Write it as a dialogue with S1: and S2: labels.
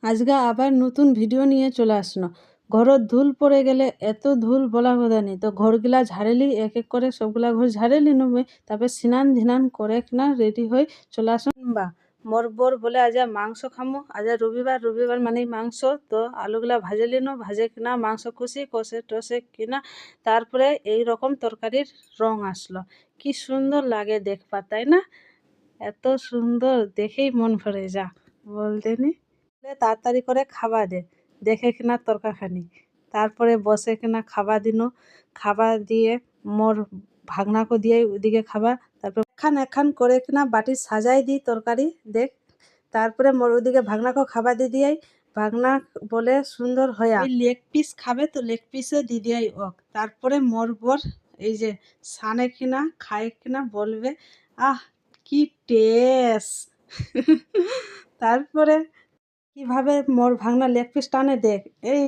S1: আজকে আবার নতুন ভিডিও নিয়ে চলে আসলো। ঘরত ধুল পড়ে গেলে এত ধুল বলা কথা নেই, তো ঘরগুলা ঝাড়েলি এক এক করে সবগুলা ঘর ঝাড়েলি নেবে। তারপরে স্নান ধিনান করে কিনা রেডি হয়ে চলে আসুন। বা মোর বর বলে আজ মাংস খামো, আজ রবিবার, রবিবার মানেই মাংস। তো আলুগুলা ভাজে লিনো, ভাজে কিনা মাংস কষে টসে কিনা তারপরে এই রকম তরকারির রং আসলো। কি সুন্দর লাগে দেখবার, তাই না? এত সুন্দর দেখেই মন ভরে যা বলতে নি। তাড়াতাড়ি করে খাবার দে, দেখে কিনা তরকাখানি। তারপরে বসে কিনা খাবার দিনু, খাবার দিয়ে মোর ভাগনাকে দিয়ে ওদিকে খাবার। তারপর একখান একখান করে কিনা বাটি সাজাই দিই তরকারি দেখ। তারপরে মোর ওদিকে ভাগনাকেও খাবার দিয়ে দিয়াই। ভাগনা বলে সুন্দর হয়া ওই লেগ পিস খাবে, তো লেগ পিসে দিয়ে দিয়াই ওক। তারপরে মোর বর এই যে সানে কিনা খায় কিনা বলবে, আহ কি টেস্ট। তারপরে কিভাবে মোর ভাগনা লেগ পিস টানে দেখ। এই